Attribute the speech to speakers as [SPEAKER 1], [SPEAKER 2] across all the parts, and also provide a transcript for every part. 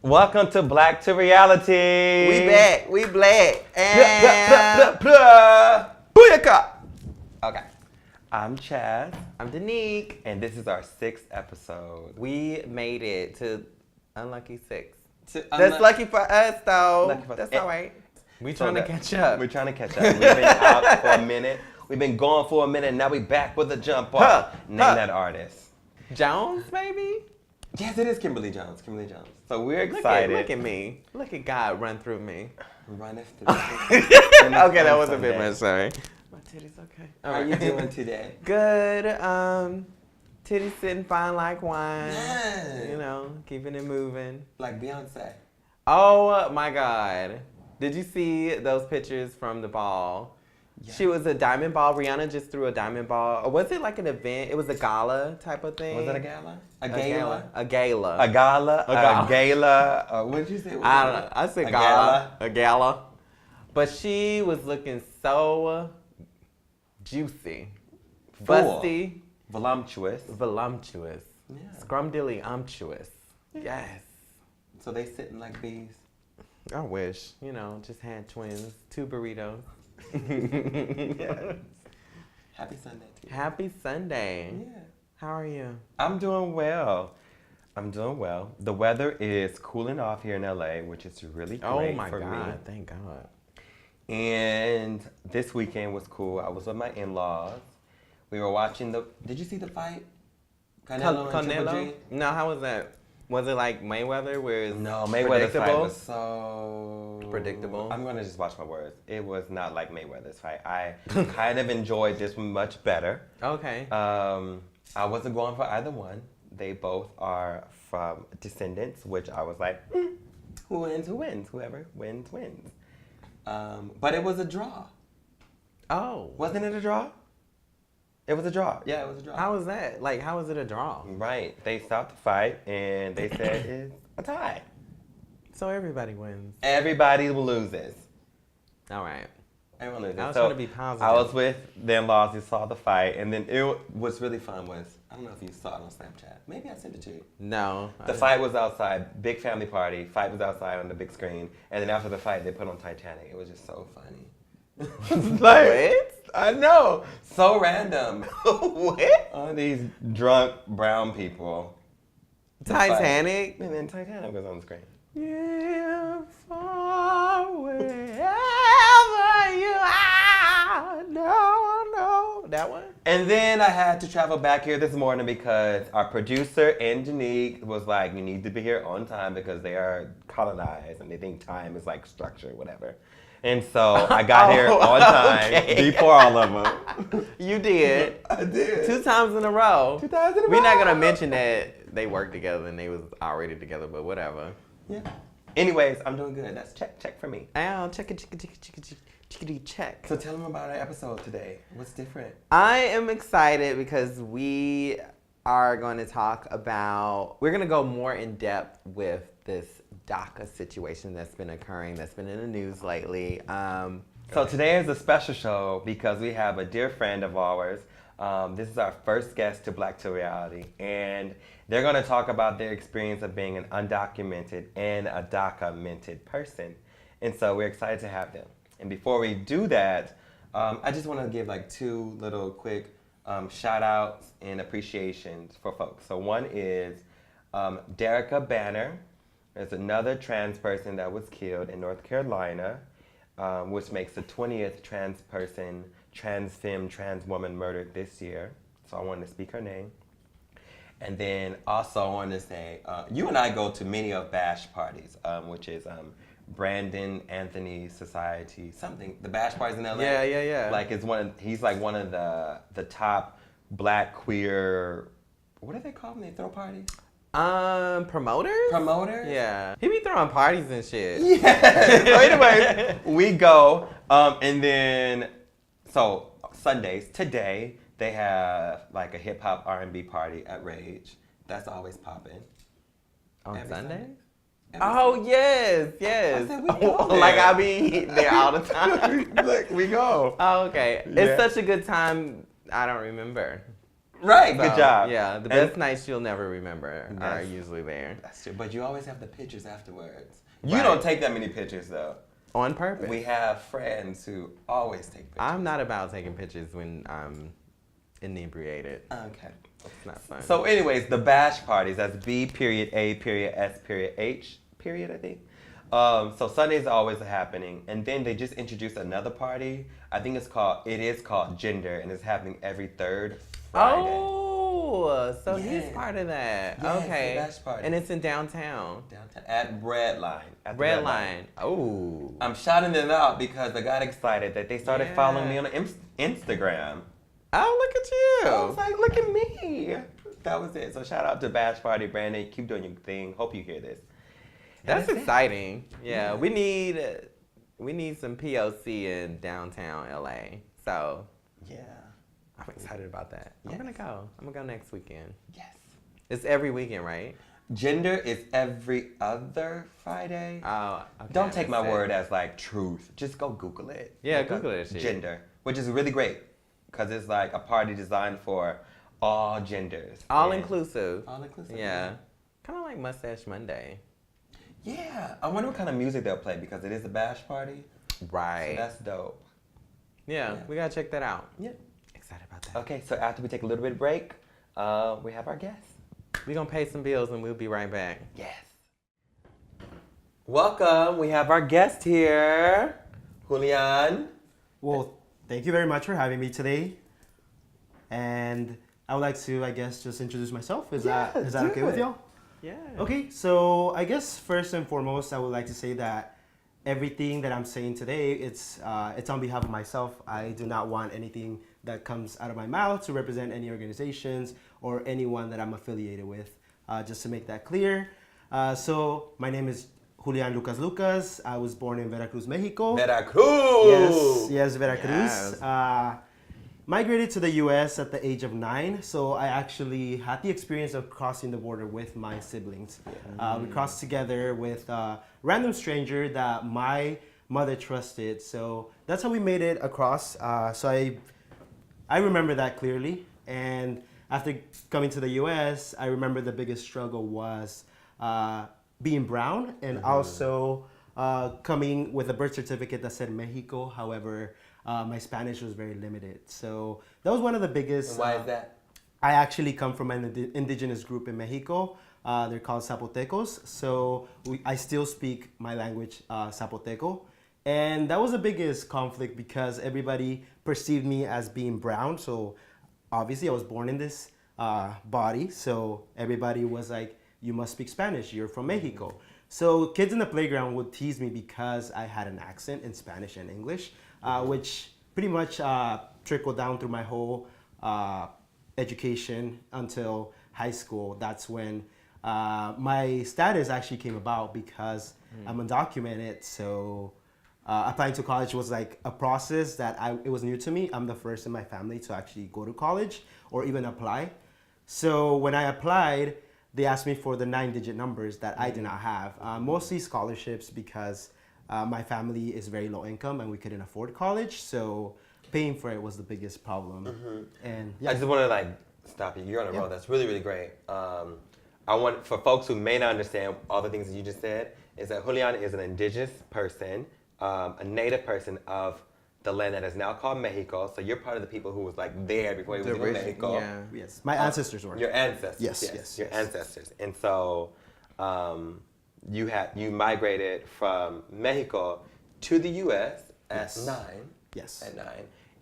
[SPEAKER 1] Welcome to Black to Reality.
[SPEAKER 2] We back. We black.
[SPEAKER 1] And
[SPEAKER 2] Booyaka.
[SPEAKER 1] Okay. I'm Chad.
[SPEAKER 2] I'm Danique.
[SPEAKER 1] And this is our 6th episode.
[SPEAKER 2] We made it to Unlucky 6.
[SPEAKER 1] That's
[SPEAKER 2] That's lucky for us, though.
[SPEAKER 1] Lucky for us.
[SPEAKER 2] That's all right. We
[SPEAKER 1] So
[SPEAKER 2] trying to
[SPEAKER 1] that-
[SPEAKER 2] catch up.
[SPEAKER 1] We're trying to catch up. We've been out for a minute. We've been gone for a minute. Now we back with a jump off. Name that artist.
[SPEAKER 2] Jones, maybe?
[SPEAKER 1] Yes, it is Kimberly Jones. Kimberly Jones. So we're
[SPEAKER 2] Look
[SPEAKER 1] excited.
[SPEAKER 2] at me. Look at God run through me.
[SPEAKER 1] Run us through.
[SPEAKER 2] Okay, that was a bit much. Sorry. My titties okay.
[SPEAKER 1] How are you doing today?
[SPEAKER 2] Good. Titties sitting fine like wine.
[SPEAKER 1] Yeah.
[SPEAKER 2] You know, keeping it moving.
[SPEAKER 1] Like Beyonce.
[SPEAKER 2] Oh my God. Did you see those pictures from the ball?
[SPEAKER 1] Yeah.
[SPEAKER 2] She was a diamond ball. Rihanna just threw a diamond ball. Or was it like an event? It was a gala type of thing.
[SPEAKER 1] Was it a gala?
[SPEAKER 2] A gala.
[SPEAKER 1] A gala?
[SPEAKER 2] A gala.
[SPEAKER 1] What did you say?
[SPEAKER 2] I don't know. I said
[SPEAKER 1] A
[SPEAKER 2] gala. A gala. But she was looking so juicy.
[SPEAKER 1] Full.
[SPEAKER 2] Busty.
[SPEAKER 1] Voluptuous.
[SPEAKER 2] Voluptuous.
[SPEAKER 1] Yeah.
[SPEAKER 2] Scrumdiddly-umptuous. Yes.
[SPEAKER 1] So they sitting like bees.
[SPEAKER 2] I wish. You know, just had twins. 2 burritos.
[SPEAKER 1] Yes. Happy Sunday to you.
[SPEAKER 2] Happy Sunday.
[SPEAKER 1] Yeah.
[SPEAKER 2] How are you?
[SPEAKER 1] I'm doing well. The weather is cooling off here in LA, which is really great
[SPEAKER 2] Oh my
[SPEAKER 1] for
[SPEAKER 2] God.
[SPEAKER 1] me.
[SPEAKER 2] Thank God.
[SPEAKER 1] And this weekend was cool. I was with my in-laws. We were watching did you see the fight? Canelo and Triple G?
[SPEAKER 2] No, how was that? Was it like Mayweather where it's
[SPEAKER 1] No, Mayweather's fight
[SPEAKER 2] predictable?
[SPEAKER 1] was so...
[SPEAKER 2] Predictable?
[SPEAKER 1] I'm going to just watch my words. It was not like Mayweather's fight. I kind of enjoyed this one much better.
[SPEAKER 2] Okay.
[SPEAKER 1] I wasn't going for either one. They both are from Descendants, which I was like, who wins, who wins? Whoever wins, wins. But it was a draw.
[SPEAKER 2] Oh.
[SPEAKER 1] Wasn't it a draw? It was a draw. Yeah, it was a draw.
[SPEAKER 2] How was that? Like, how was it a draw?
[SPEAKER 1] Right. They stopped the fight, and they said it's a tie.
[SPEAKER 2] So everybody wins.
[SPEAKER 1] Everybody loses.
[SPEAKER 2] All right.
[SPEAKER 1] Everyone loses.
[SPEAKER 2] I was
[SPEAKER 1] So
[SPEAKER 2] trying to be positive.
[SPEAKER 1] I was with the in-laws who saw the fight, and then what's really fun was, I don't know if you saw it on Snapchat. Maybe I sent it to you.
[SPEAKER 2] No.
[SPEAKER 1] The fight was outside, big family party. Fight was outside on the big screen, and then after the fight, they put on Titanic. It was just so funny.
[SPEAKER 2] What?
[SPEAKER 1] I know, so random.
[SPEAKER 2] What?
[SPEAKER 1] All these drunk brown people.
[SPEAKER 2] Titanic?
[SPEAKER 1] And then Titanic was on the screen.
[SPEAKER 2] Yeah, far wherever you are. No. That one?
[SPEAKER 1] And then I had to travel back here this morning because our producer and Janique was like, you need to be here on time because they are colonized and they think time is like structure, whatever. And so I got here on time before all of them.
[SPEAKER 2] You did.
[SPEAKER 1] I did.
[SPEAKER 2] 2 times in a row.
[SPEAKER 1] 2 times in a
[SPEAKER 2] We're not
[SPEAKER 1] row.
[SPEAKER 2] gonna mention that they worked together and they was already together, but whatever.
[SPEAKER 1] Yeah. Anyways, I'm doing good. That's check for me.
[SPEAKER 2] Ow, chickadee check.
[SPEAKER 1] So tell them about our episode today. What's different?
[SPEAKER 2] I am excited because we are going to talk about, we're going to go more in depth with this DACA situation that's been occurring, that's been in the news lately.
[SPEAKER 1] So today is a special show because we have a dear friend of ours. This is our first guest to Black to Reality, and they're going to talk about their experience of being an undocumented and a DACA-mented person. And so we're excited to have them. And before we do that, I just want to give like 2 little quick shout outs and appreciations for folks. So one is Derica Banner. There's another trans person that was killed in North Carolina, which makes the 20th trans person, trans femme, trans woman murdered this year. So I wanted to speak her name. And then also I wanted to say, you and I go to many of BASH parties, which is Brandon Anthony Society, something. The BASH parties in LA.
[SPEAKER 2] Yeah.
[SPEAKER 1] Like he's like one of the top Black queer, what do they call them? They throw parties?
[SPEAKER 2] Promoters?
[SPEAKER 1] Promoters?
[SPEAKER 2] Yeah. He be throwing parties and shit.
[SPEAKER 1] Yeah. So anyway, we go, and then, so Sundays, today, they have like a hip hop R&B party at Rage. That's always popping.
[SPEAKER 2] On
[SPEAKER 1] Every
[SPEAKER 2] Sundays?
[SPEAKER 1] Sunday.
[SPEAKER 2] Oh, yes.
[SPEAKER 1] I said we go there.
[SPEAKER 2] Like I be there all the time.
[SPEAKER 1] Look, we go.
[SPEAKER 2] Oh, okay.
[SPEAKER 1] Yeah.
[SPEAKER 2] It's such a good time. I don't remember.
[SPEAKER 1] Right, good job.
[SPEAKER 2] Yeah, the
[SPEAKER 1] And-
[SPEAKER 2] best nights you'll never remember are
[SPEAKER 1] That's-
[SPEAKER 2] usually there.
[SPEAKER 1] That's true, but you always have the pictures afterwards. You
[SPEAKER 2] Right.
[SPEAKER 1] don't take that many pictures though.
[SPEAKER 2] On purpose.
[SPEAKER 1] We have friends who always take pictures.
[SPEAKER 2] I'm not about taking pictures when I'm inebriated.
[SPEAKER 1] Okay.
[SPEAKER 2] It's not fun.
[SPEAKER 1] So, anyways, the bash parties. That's B period A period S period H period, I think. So Sundays are always happening, and then they just introduced another party. I think it is called Gender, and it's happening every third Friday.
[SPEAKER 2] Oh, so
[SPEAKER 1] Yeah.
[SPEAKER 2] he's part of that.
[SPEAKER 1] Yes,
[SPEAKER 2] Okay.
[SPEAKER 1] the bash party.
[SPEAKER 2] And it's in downtown.
[SPEAKER 1] Downtown at Breadline. At the
[SPEAKER 2] Red Line. Oh.
[SPEAKER 1] I'm shouting it out because I got excited that they started
[SPEAKER 2] Yeah.
[SPEAKER 1] following me on Instagram.
[SPEAKER 2] Oh, look at you.
[SPEAKER 1] I was like, look at me. That was it. So shout out to Bash Party, Brandon. Keep doing your thing. Hope you hear this.
[SPEAKER 2] That's
[SPEAKER 1] And it.
[SPEAKER 2] exciting.
[SPEAKER 1] Yeah.
[SPEAKER 2] Yeah, we need some POC in downtown LA. So
[SPEAKER 1] Yeah.
[SPEAKER 2] I'm excited about that.
[SPEAKER 1] Yes.
[SPEAKER 2] I'm gonna go next weekend.
[SPEAKER 1] Yes.
[SPEAKER 2] It's every weekend, right?
[SPEAKER 1] Gender is every other Friday.
[SPEAKER 2] Oh, okay,
[SPEAKER 1] Don't take my
[SPEAKER 2] mistake.
[SPEAKER 1] word as like truth. Just go Google it.
[SPEAKER 2] Yeah,
[SPEAKER 1] Look up
[SPEAKER 2] Google it, shit.
[SPEAKER 1] Gender, which is really great because it's like a party designed for all genders.
[SPEAKER 2] All
[SPEAKER 1] And-
[SPEAKER 2] inclusive.
[SPEAKER 1] All inclusive.
[SPEAKER 2] Yeah. Kind of like Mustache Monday.
[SPEAKER 1] Yeah. I wonder what kind of music they'll play because it is a bash party. So
[SPEAKER 2] Right.
[SPEAKER 1] that's dope.
[SPEAKER 2] Yeah,
[SPEAKER 1] Yeah.
[SPEAKER 2] we gotta check that out.
[SPEAKER 1] Yeah.
[SPEAKER 2] Excited about that.
[SPEAKER 1] Okay, so after we take a little bit of break, we have our guest.
[SPEAKER 2] We're gonna pay some bills and we'll be right back.
[SPEAKER 1] Yes. Welcome. We have our guest here, Julian.
[SPEAKER 3] Well, thank you very much for having me today. And I would like to, I guess, just introduce myself. Is that
[SPEAKER 1] do
[SPEAKER 3] okay with
[SPEAKER 1] it.
[SPEAKER 3] y'all?
[SPEAKER 2] Yeah.
[SPEAKER 3] Okay, so I guess first and foremost, I would like to say that everything that I'm saying today, it's on behalf of myself. I do not want anything that comes out of my mouth to represent any organizations or anyone that I'm affiliated with. Just to make that clear. So my name is Julian Lucas. I was born in Veracruz, Mexico.
[SPEAKER 1] Veracruz.
[SPEAKER 3] Yes, Veracruz.
[SPEAKER 2] Yes.
[SPEAKER 3] Migrated to the U.S. at the age of 9, so I actually had the experience of crossing the border with my siblings. We crossed together with a random stranger that my mother trusted, so that's how we made it across. So I remember that clearly, and after coming to the U.S., I remember the biggest struggle was being brown and also coming with a birth certificate that said Mexico. However, my Spanish was very limited. So that was one of the biggest.
[SPEAKER 1] And why is that?
[SPEAKER 3] I actually come from an indigenous group in Mexico. They're called Zapotecos. So I still speak my language, Zapoteco. And that was the biggest conflict because everybody perceived me as being brown. So obviously I was born in this body. So everybody was like, you must speak Spanish. You're from Mexico. So kids in the playground would tease me because I had an accent in Spanish and English, which pretty much trickled down through my whole education until high school. That's when my status actually came about because I'm undocumented. So applying to college was like a process that it was new to me. I'm the first in my family to actually go to college or even apply. So when I applied, they asked me for the 9-digit numbers that I did not have. Mostly scholarships because my family is very low income and we couldn't afford college. So paying for it was the biggest problem. And
[SPEAKER 1] I just want to like stop you. You're on a roll. That's really, really great. I want for folks who may not understand all the things that you just said is that Julian is an indigenous person, a native person of the land that is now called Mexico. So you're part of the people who was like there before it was even Mexico.
[SPEAKER 2] Yeah.
[SPEAKER 3] yes, my ancestors were.
[SPEAKER 1] Your ancestors.
[SPEAKER 3] Yes,
[SPEAKER 1] Your
[SPEAKER 3] yes.
[SPEAKER 1] ancestors. And so you migrated from Mexico to the U.S. at
[SPEAKER 3] Yes.
[SPEAKER 1] 9.
[SPEAKER 3] Yes.
[SPEAKER 1] At 9.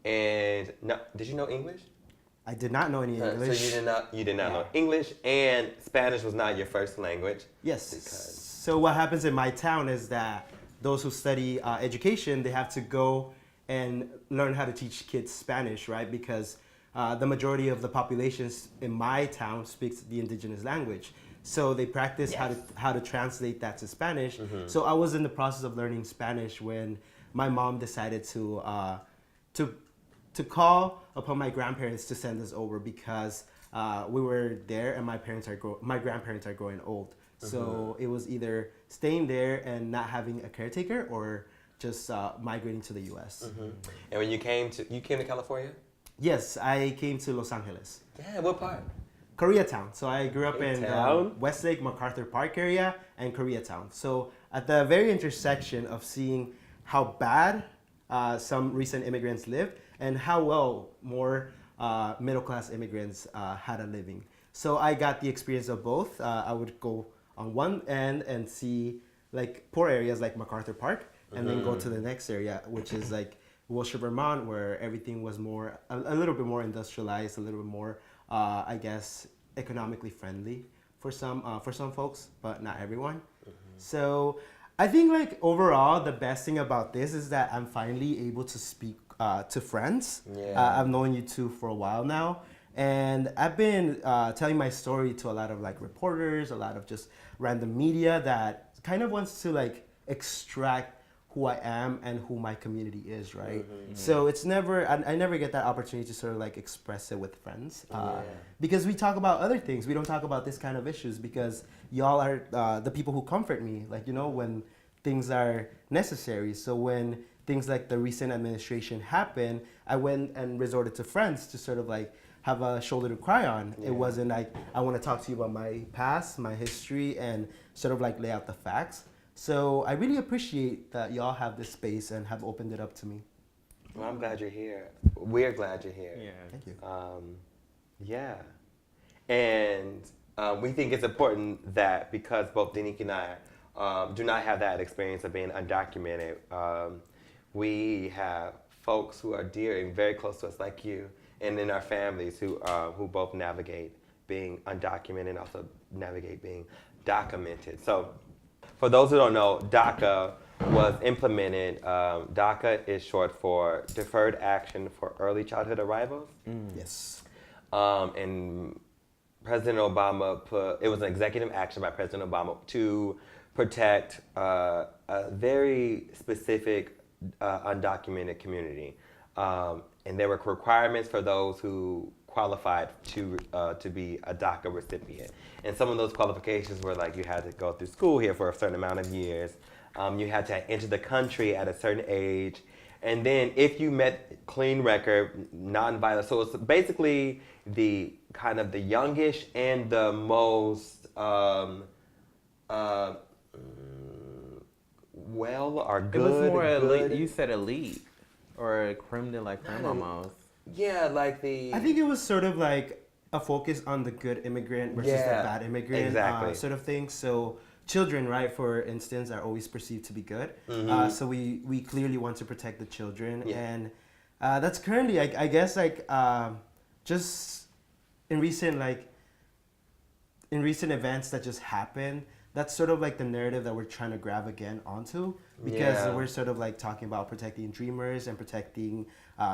[SPEAKER 1] And no, did you know English?
[SPEAKER 3] I did not know any English.
[SPEAKER 1] So you did not know English, and Spanish was not your first language.
[SPEAKER 3] Yes.
[SPEAKER 1] Because-
[SPEAKER 3] So what happens in my town is that those who study education, they have to go and learn how to teach kids Spanish, right? Because the majority of the population in my town speaks the indigenous language. So they practice how to translate that to Spanish. So I was in the process of learning Spanish when my mom decided to call upon my grandparents to send us over because we were there and my grandparents are growing old. So it was either staying there and not having a caretaker or just migrating to the U.S.
[SPEAKER 1] And when you came to California?
[SPEAKER 3] Yes, I came to Los Angeles.
[SPEAKER 1] Yeah, what part?
[SPEAKER 3] Koreatown. So I grew up in the
[SPEAKER 1] Koreatown?
[SPEAKER 3] Westlake, MacArthur Park area and Koreatown. So at the very intersection of seeing how bad some recent immigrants live and how well more middle class immigrants had a living. So I got the experience of both. I would go on one end and see like poor areas like MacArthur Park, and then go to the next area, which is like Wilshire, Vermont, where everything was more a little bit more industrialized, a little bit more, I guess, economically friendly for some folks, but not everyone. So I think like overall, the best thing about this is that I'm finally able to speak to friends.
[SPEAKER 1] Yeah.
[SPEAKER 3] I've known you two for a while now. And I've been telling my story to a lot of like reporters, a lot of just random media that kind of wants to like extract who I am and who my community is, right? So it's never, I never get that opportunity to sort of like express it with friends because we talk about other things. We don't talk about this kind of issues because y'all are the people who comfort me, like, you know, when things are necessary. So when things like the recent administration happened, I went and resorted to friends to sort of like have a shoulder to cry on. It wasn't like, I want to talk to you about my past, my history, and sort of like lay out the facts. So I really appreciate that y'all have this space and have opened it up to me.
[SPEAKER 1] Well, I'm glad you're here. We're glad you're here.
[SPEAKER 4] Yeah.
[SPEAKER 3] Thank you.
[SPEAKER 1] Yeah. And we think it's important that because both Danique and I do not have that experience of being undocumented, we have folks who are dear and very close to us like you and in our families who both navigate being undocumented and also navigate being documented. So for those who don't know, DACA was implemented. DACA is short for Deferred Action for Early Childhood Arrivals.
[SPEAKER 3] Yes.
[SPEAKER 1] And President Obama it was an executive action by President Obama to protect a very specific undocumented community. And there were requirements for those who qualified to be a DACA recipient. And some of those qualifications were like you had to go through school here for a certain amount of years. You had to enter the country at a certain age. And then if you met clean record, non-violent, so it's basically the kind of the youngish and the most well or
[SPEAKER 4] It
[SPEAKER 1] good.
[SPEAKER 4] was more
[SPEAKER 1] good.
[SPEAKER 4] elite. You said elite or creme de la creme almost.
[SPEAKER 1] Yeah, like the.
[SPEAKER 3] I think it was sort of like a focus on the good immigrant versus the
[SPEAKER 1] Yeah,
[SPEAKER 3] bad immigrant
[SPEAKER 1] exactly.
[SPEAKER 3] sort of thing. So children, right, for instance, are always perceived to be good. So we clearly want to protect the children.
[SPEAKER 1] Yeah.
[SPEAKER 3] And that's currently, I guess, like just in recent events that just happened, that's sort of like the narrative that we're trying to grab again onto because
[SPEAKER 1] Yeah.
[SPEAKER 3] we're sort of like talking about protecting dreamers and protecting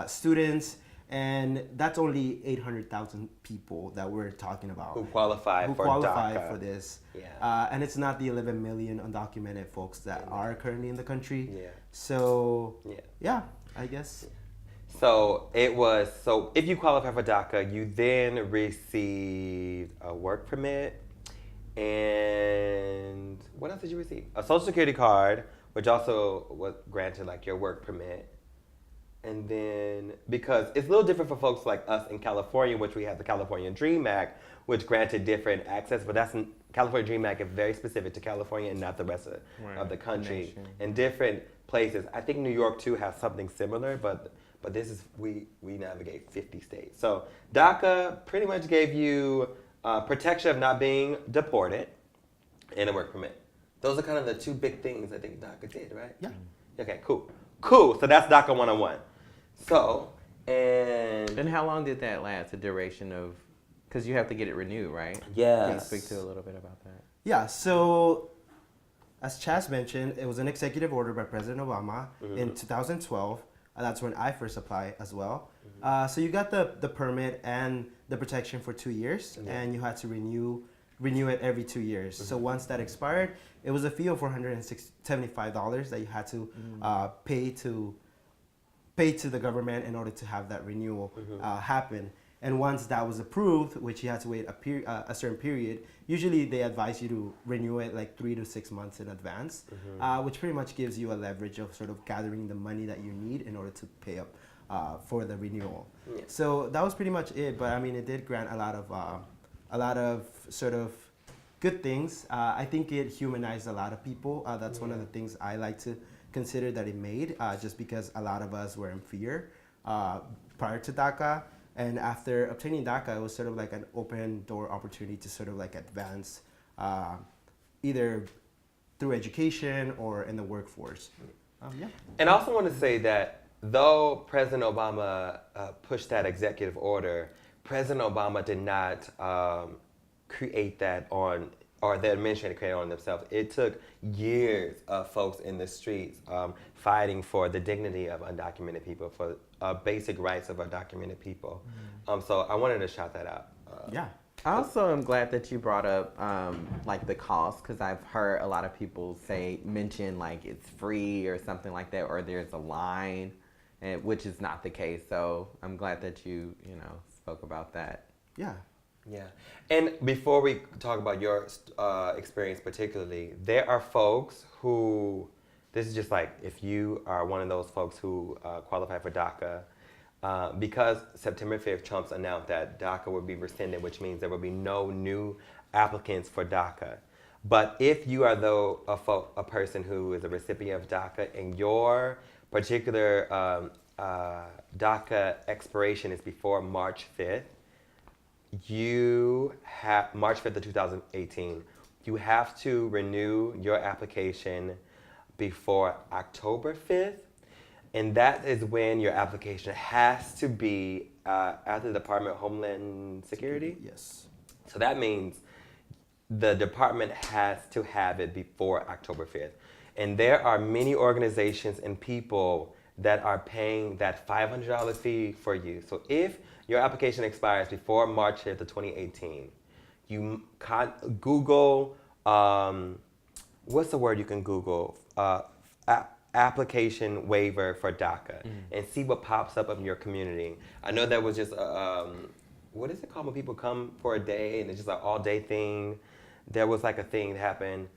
[SPEAKER 3] students. And that's only 800,000 people that we're talking about
[SPEAKER 1] Who qualify
[SPEAKER 3] who
[SPEAKER 1] for
[SPEAKER 3] qualify
[SPEAKER 1] DACA.
[SPEAKER 3] for this.
[SPEAKER 1] Yeah.
[SPEAKER 3] And it's not the 11 million undocumented folks that are currently in the country.
[SPEAKER 1] Yeah.
[SPEAKER 3] So,
[SPEAKER 1] Yeah.
[SPEAKER 3] yeah, I guess.
[SPEAKER 1] So if you qualify for DACA, you then receive a work permit, and what else did you receive? A Social Security card, which also was granted like your work permit. And then, because it's a little different for folks like us in California, which we have the California Dream Act, which granted different access, but California Dream Act is very specific to California and not the rest of the country.
[SPEAKER 4] Nation.
[SPEAKER 1] In different places, I think New York too has something similar, but this is, we navigate 50 states. So DACA pretty much gave you protection of not being deported and a work permit. Those are kind of the two big things I think DACA did, right?
[SPEAKER 3] Yeah.
[SPEAKER 1] Okay, cool. So that's DACA 101. So, and
[SPEAKER 4] And how long did that last? The duration of, because you have to get it renewed, right?
[SPEAKER 1] yes.
[SPEAKER 4] Can you speak to a little bit about that?
[SPEAKER 3] Yeah, so as Chas mentioned, it was an executive order by President Obama in 2012. That's when I first applied as well. So you got the permit and the protection for 2 years, and you had to renew it every 2 years. So once that expired, it was a fee of $475 that you had to pay to the government in order to have that renewal happen. And once that was approved, which you had to wait a certain period, usually they advise you to renew it like 3 to 6 months in advance, which pretty much gives you a leverage of sort of gathering the money that you need in order to pay up for the renewal.
[SPEAKER 1] Yeah.
[SPEAKER 3] So that was pretty much it. But I mean, it did grant a lot of sort of good things. I think it humanized a lot of people. That's one of the things I like to consider that it made, just because a lot of us were in fear prior to DACA. And after obtaining DACA, it was sort of like an open door opportunity to sort of like advance either through education or in the workforce. Yeah.
[SPEAKER 1] And I also want to say that though President Obama pushed that executive order, President Obama did not create that on, or the administration created on themselves. It took years of folks in the streets fighting for the dignity of undocumented people, for basic rights of undocumented people. So I wanted to shout that out.
[SPEAKER 3] Yeah.
[SPEAKER 4] I also am glad that you brought up like the cost, because I've heard a lot of people mention like it's free or something like that, or there's a line, which is not the case. So I'm glad that you spoke about that.
[SPEAKER 3] Yeah.
[SPEAKER 1] Yeah. And before we talk about your experience particularly, there are folks who, this is just like if you are one of those folks who qualify for DACA, because September 5th, Trump's announced that DACA would be rescinded, which means there will be no new applicants for DACA. But if you are though a person who is a recipient of DACA and your particular DACA expiration is before March 5th, you have March 5th of 2018, you have to renew your application before October 5th. And that is when your application has to be at the Department of Homeland Security.
[SPEAKER 3] Yes.
[SPEAKER 1] So that means the department has to have it before October 5th. And there are many organizations and people that are paying that $500 fee for you. So if your application expires before March 5th of 2018, you can't Google, what's the word you can Google? Application waiver for DACA and see what pops up in your community. I know that was just, what is it called when people come for a day and it's just an all day thing? There was like a thing that happened,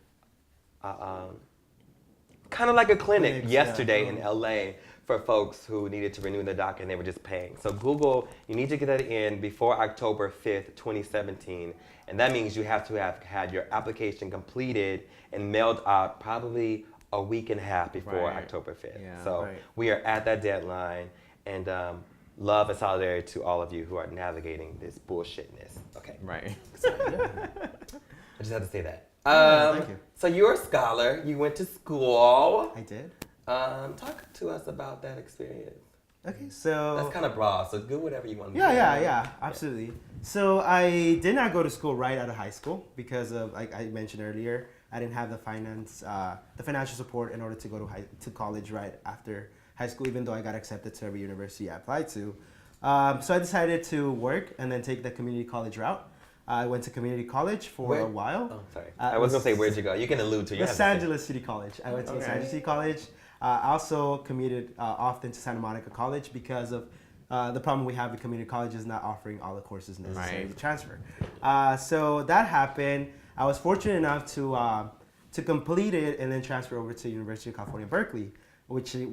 [SPEAKER 1] kind of like a clinic yesterday in LA for folks who needed to renew their DACA and they were just paying. So Google, you need to get that in before October 5th, 2017. And that means you have to have had your application completed and mailed out probably a week and a half before October 5th.
[SPEAKER 4] Yeah,
[SPEAKER 1] so we are at that deadline, and love and solidarity to all of you who are navigating this bullshitness. Okay.
[SPEAKER 4] Right.
[SPEAKER 1] I just had to say that.
[SPEAKER 3] Thank you.
[SPEAKER 1] So you're a scholar. You went to school.
[SPEAKER 3] I did.
[SPEAKER 1] Talk to us about that experience.
[SPEAKER 3] Okay, so
[SPEAKER 1] That's kind of broad, so do whatever you want to do.
[SPEAKER 3] yeah, absolutely. So I did not go to school right out of high school because of, like I mentioned earlier, I didn't have the financial support in order to go to college right after high school, even though I got accepted to every university I applied to. So I decided to work and then take the community college route. I went to community college for a while.
[SPEAKER 1] Oh, sorry. I was going to say, where'd you go? You can allude to it.
[SPEAKER 3] Los Angeles City College. I went to Los Angeles City College. I also commuted often to Santa Monica College because of the problem we have with community college is not offering all the courses necessary to transfer. So that happened. I was fortunate enough to complete it and then transfer over to University of California, Berkeley, which is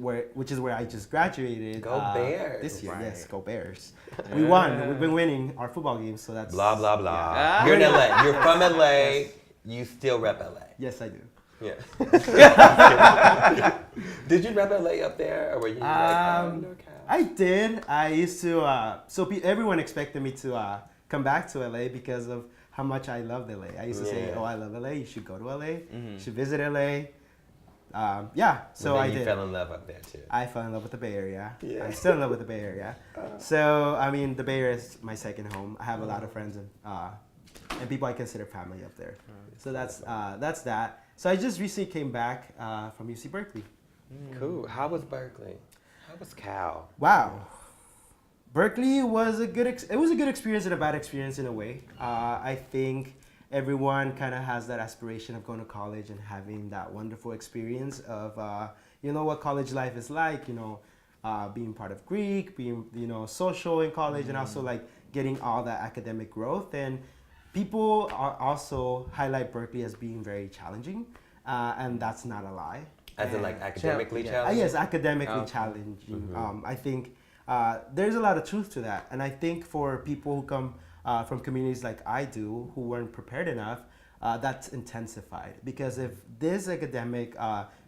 [SPEAKER 3] where I just graduated.
[SPEAKER 1] Go Bears.
[SPEAKER 3] This year, yes, go Bears. We won. We've been winning our football games, so that's
[SPEAKER 1] blah, blah, blah.
[SPEAKER 4] Yeah.
[SPEAKER 1] You're in LA. You're from LA. You still rep LA.
[SPEAKER 3] Yes, I do.
[SPEAKER 1] Yeah. Did you rep LA up there, or were you NorCal?
[SPEAKER 3] I did. I used to. Everyone expected me to come back to LA because of how much I loved LA. I used to say, "Oh, I love LA. You should go to LA. You should visit LA." So I did.
[SPEAKER 1] You fell in love up there too.
[SPEAKER 3] I fell in love with the Bay Area.
[SPEAKER 1] Yeah.
[SPEAKER 3] I'm still in love with the Bay Area. So I mean, the Bay Area is my second home. I have a lot of friends and people I consider family up there. So that's that. So I just recently came back from UC Berkeley.
[SPEAKER 1] Cool. How was Berkeley? How was Cal?
[SPEAKER 3] Wow. Berkeley was a good experience and a bad experience in a way. I think everyone kind of has that aspiration of going to college and having that wonderful experience of what college life is like, being part of Greek, being social in college, and also like getting all that academic growth. And people also highlight Berkeley as being very challenging, and that's not a lie.
[SPEAKER 1] As in like academically challenging?
[SPEAKER 3] Yes, academically challenging. I think there's a lot of truth to that. And I think for people who come from communities like I do, who weren't prepared enough, that's intensified. Because if this academic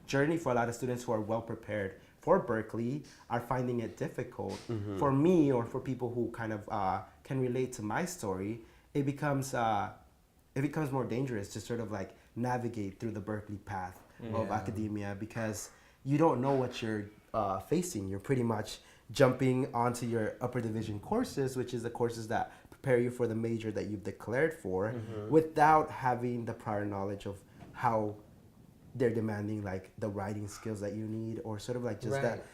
[SPEAKER 3] journey for a lot of students who are well prepared for Berkeley are finding it difficult, for me or for people who kind of can relate to my story, it becomes more dangerous to sort of like navigate through the Berkeley path of academia, because you don't know what you're facing. You're pretty much jumping onto your upper division courses, which is the courses that prepare you for the major that you've declared for, without having the prior knowledge of how they're demanding like the writing skills that you need, or sort of like just that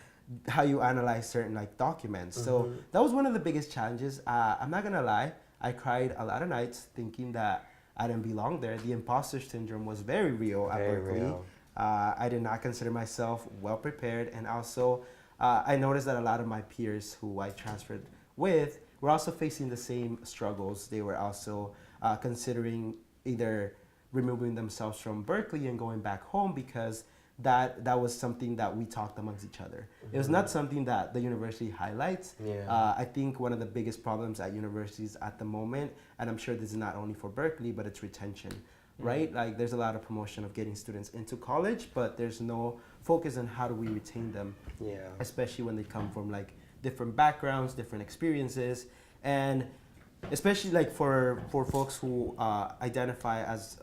[SPEAKER 3] how you analyze certain like documents. So that was one of the biggest challenges. I'm not gonna lie, I cried a lot of nights thinking that I didn't belong there. The imposter syndrome was very real at Berkeley.
[SPEAKER 1] real.
[SPEAKER 3] I did not consider myself well prepared, and also I noticed that a lot of my peers who I transferred with were also facing the same struggles. They were also considering either removing themselves from Berkeley and going back home, because that was something that we talked amongst each other. It was not something that the university highlights. I think one of the biggest problems at universities at the moment, and I'm sure this is not only for Berkeley, but it's retention, right? Like there's a lot of promotion of getting students into college, but there's no focus on how do we retain them, especially when they come from like different backgrounds, different experiences, and especially like for folks who identify as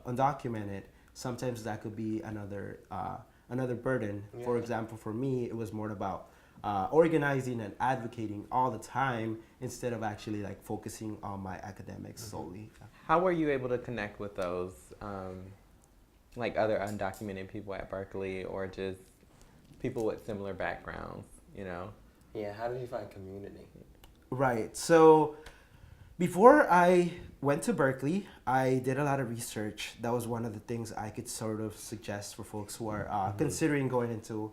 [SPEAKER 3] undocumented, sometimes that could be another burden. For example, for me, it was more about organizing and advocating all the time instead of actually like focusing on my academics solely.
[SPEAKER 4] How were you able to connect with those, like other undocumented people at Berkeley, or just people with similar backgrounds, you know?
[SPEAKER 1] Yeah, how did you find community?
[SPEAKER 3] Right. So before I went to Berkeley, I did a lot of research. That was one of the things I could sort of suggest for folks who are considering going into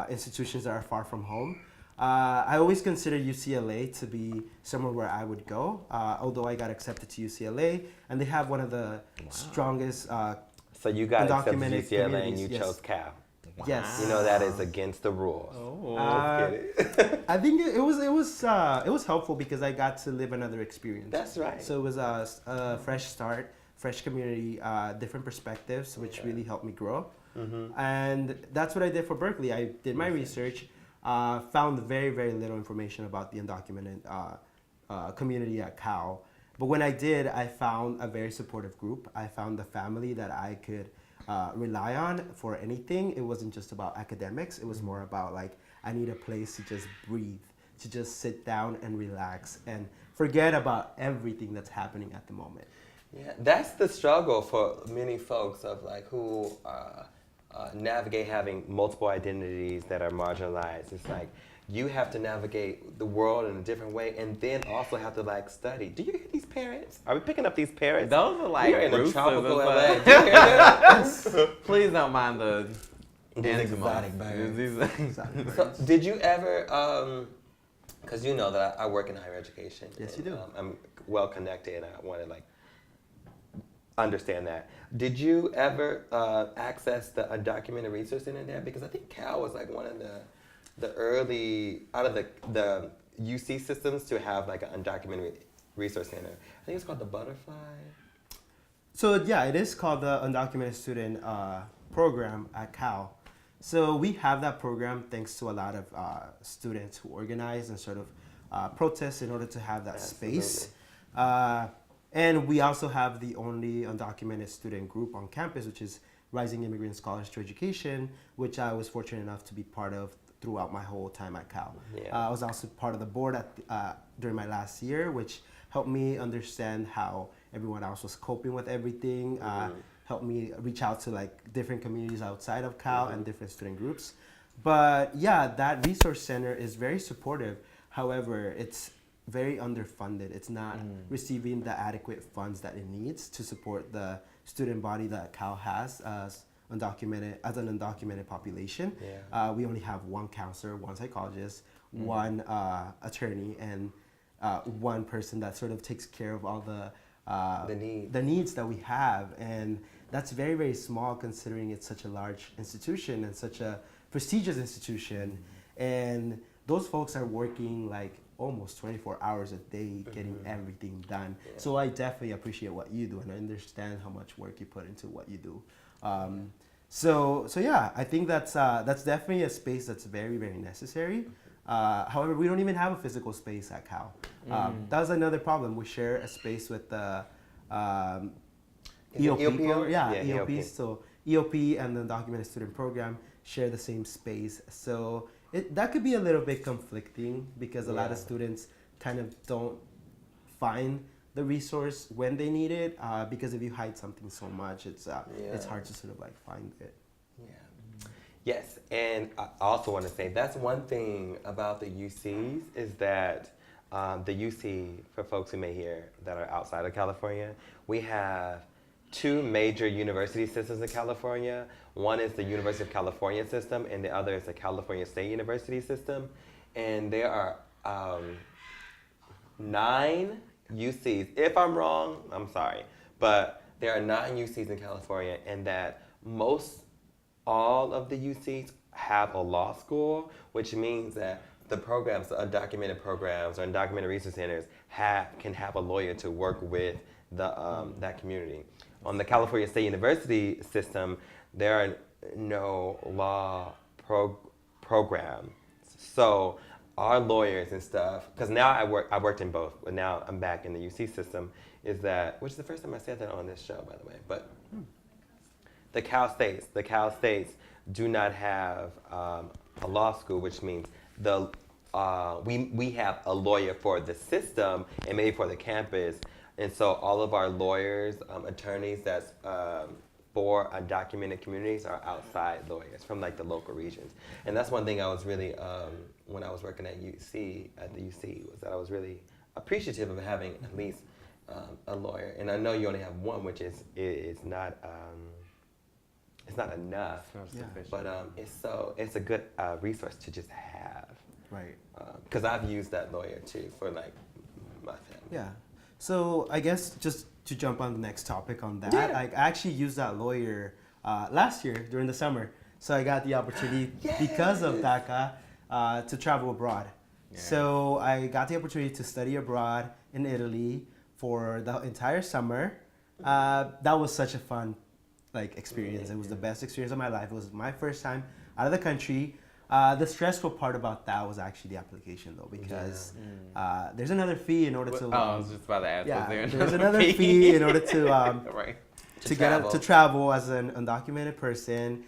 [SPEAKER 3] institutions that are far from home. I always consider UCLA to be somewhere where I would go, although I got accepted to UCLA, and they have one of the strongest
[SPEAKER 1] So you got accepted to
[SPEAKER 3] undocumented
[SPEAKER 1] UCLA and
[SPEAKER 3] communities,
[SPEAKER 1] you
[SPEAKER 3] yes.
[SPEAKER 1] chose Cal.
[SPEAKER 3] Yes.
[SPEAKER 1] You know that is against the rules.
[SPEAKER 3] I think it was helpful because I got to live another experience.
[SPEAKER 1] That's right.
[SPEAKER 3] So it was a fresh start, fresh community, different perspectives, which really helped me grow. And that's what I did for Berkeley. I did my research, found very, very little information about the undocumented community at Cal. But when I did, I found a very supportive group. I found a family that I could rely on for anything. It wasn't just about academics. It was more about like, I need a place to just breathe, to just sit down and relax and forget about everything that's happening at the moment.
[SPEAKER 1] Yeah, that's the struggle for many folks of like who navigate having multiple identities that are marginalized. It's like you have to navigate the world in a different way, and then also have to like study. Do you hear these parrots? Are we picking up these parrots?
[SPEAKER 4] Those are like
[SPEAKER 1] We're in a
[SPEAKER 4] roosters
[SPEAKER 1] tropical
[SPEAKER 4] and
[SPEAKER 1] LA.
[SPEAKER 4] stuff.
[SPEAKER 1] Do you hear that?
[SPEAKER 4] Please don't mind the
[SPEAKER 1] These
[SPEAKER 4] animals.
[SPEAKER 1] exotic birds.
[SPEAKER 4] These-
[SPEAKER 1] So, did you ever, because you know that I work in higher education.
[SPEAKER 3] Yes,
[SPEAKER 1] and,
[SPEAKER 3] you do.
[SPEAKER 1] I'm well connected, and I want to like understand that. Did you ever access the undocumented resource center there? Because I think Cal was like one of the early, out of the UC systems to have like an undocumented resource center. I think it's called the Butterfly.
[SPEAKER 3] So yeah, it is called the Undocumented Student Program at Cal. So we have that program thanks to a lot of students who organize and sort of protest in order to have that space. And we also have the only undocumented student group on campus, which is Rising Immigrant Scholars to Education, which I was fortunate enough to be part of throughout my whole time at Cal. I was also part of the board during my last year, which helped me understand how everyone else was coping with everything, helped me reach out to like different communities outside of Cal and different student groups. But yeah, that resource center is very supportive. However, it's very underfunded. It's not receiving the adequate funds that it needs to support the student body that Cal has as an undocumented population. We only have one counselor, one psychologist, one attorney, and one person that sort of takes care of all the needs that we have. And that's very, very small considering it's such a large institution and such a prestigious institution. And those folks are working like almost 24 hours a day getting everything done. So I definitely appreciate what you do, and I understand how much work you put into what you do. So yeah, I think that's definitely a space that's very, very necessary. However, we don't even have a physical space at Cal. That was another problem. We share a space with the
[SPEAKER 1] Is it
[SPEAKER 3] EOP.
[SPEAKER 1] EOP?
[SPEAKER 3] Yeah,
[SPEAKER 1] Yeah,
[SPEAKER 3] EOP.
[SPEAKER 1] EOP.
[SPEAKER 3] So EOP and the Documented Student Program share the same space. So that could be a little bit conflicting because a lot of
[SPEAKER 1] Yeah.
[SPEAKER 3] students kind of don't find the resource when they need it, because if you hide something so much, it's hard to sort of like find it.
[SPEAKER 1] Yeah. Yes, and I also want to say that's one thing about the UCs is that the UC, for folks who may hear that are outside of California, we have two major university systems in California. One is the University of California system, and the other is the California State University system. And there are 9 UCs. If I'm wrong, I'm sorry, but there are 9 UCs in California, and that all of the UCs have a law school, which means that the programs, the undocumented programs or undocumented research centers can have a lawyer to work with that community. On the California State University system, there are no law programs. So our lawyers and stuff, because now I worked in both, but now I'm back in the UC system, which is the first time I said that on this show, by the way, but the Cal States do not have a law school, which means we have a lawyer for the system and maybe for the campus, and so all of our lawyers, attorneys that's for undocumented communities are outside lawyers from like the local regions, and that's one thing I was really when I was working at the UC was that I was really appreciative of having at least a lawyer, and I know you only have one, which is not. It's not enough, but it's a good resource to just have.
[SPEAKER 3] Right.
[SPEAKER 1] Because I've used that lawyer too for like my family.
[SPEAKER 3] Yeah. So I guess just to jump on the next topic on that,
[SPEAKER 1] Yeah.
[SPEAKER 3] I actually used that lawyer last year during the summer. So I got the opportunity because of DACA to travel abroad.
[SPEAKER 4] Yeah.
[SPEAKER 3] So I got the opportunity to study abroad in Italy for the entire summer. That was such a fun experience. It was the best experience of my life. It was my first time out of the country. The stressful part about that was actually the application, though, because there's another fee in order to.
[SPEAKER 4] I was just about to ask.
[SPEAKER 3] Yeah,
[SPEAKER 4] was
[SPEAKER 3] there's another fee in order to
[SPEAKER 4] right.
[SPEAKER 3] to travel as an undocumented person.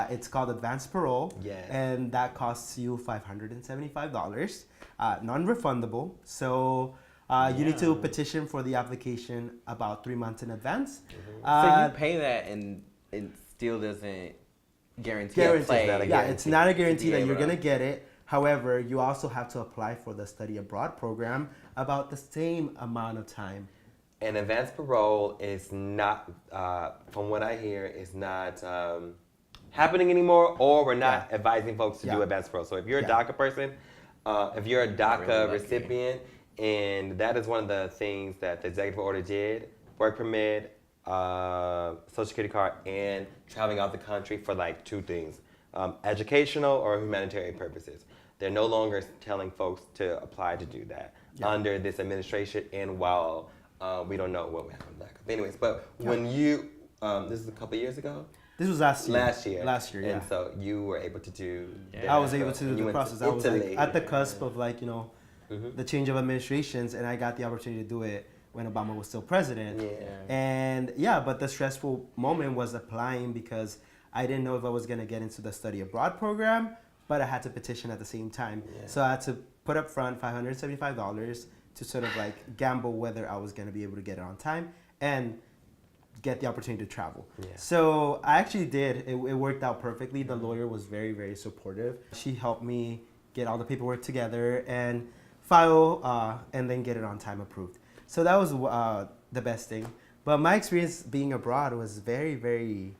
[SPEAKER 3] It's called advanced parole,
[SPEAKER 1] Yes.
[SPEAKER 3] and that costs you $575, non-refundable. So you need to petition for the application about 3 months in advance.
[SPEAKER 4] So you pay that, and it still doesn't guarantee a place.
[SPEAKER 3] Yeah, it's not a guarantee that you're
[SPEAKER 4] able to-
[SPEAKER 3] gonna get it. However, you also have to apply for the study abroad program about the same amount of time.
[SPEAKER 1] And advanced parole is not, from what I hear, is not happening anymore, or we're not advising folks to do advanced parole. So if you're a DACA person, if you're a DACA
[SPEAKER 4] Really lucky.
[SPEAKER 1] recipient, and that is one of the things that the executive order did, work permit, Social Security card, and traveling out the country for like 2 things, educational or humanitarian purposes. They're no longer telling folks to apply to do that under this administration, and while we don't know what will happen with DACA. Anyways, but when you, this is a couple years ago?
[SPEAKER 3] This was last year.
[SPEAKER 1] Last year,
[SPEAKER 3] yeah.
[SPEAKER 1] And so you were able to do
[SPEAKER 4] Yeah.
[SPEAKER 3] I was able to
[SPEAKER 1] and
[SPEAKER 3] do
[SPEAKER 1] you
[SPEAKER 3] the
[SPEAKER 1] went to
[SPEAKER 3] process. I was
[SPEAKER 1] Italy.
[SPEAKER 3] at the cusp of the change of administrations, and I got the opportunity to do it when Obama was still president.
[SPEAKER 1] Yeah.
[SPEAKER 3] And but the stressful moment was applying because I didn't know if I was gonna get into the study abroad program, but I had to petition at the same time.
[SPEAKER 1] Yeah.
[SPEAKER 3] So I had to put up front $575 to sort of gamble whether I was gonna be able to get it on time and get the opportunity to travel.
[SPEAKER 1] Yeah.
[SPEAKER 3] So I actually did. It worked out perfectly. The lawyer was very, very supportive. She helped me get all the paperwork together and file and then get it on time approved. So that was the best thing. But my experience being abroad was very, very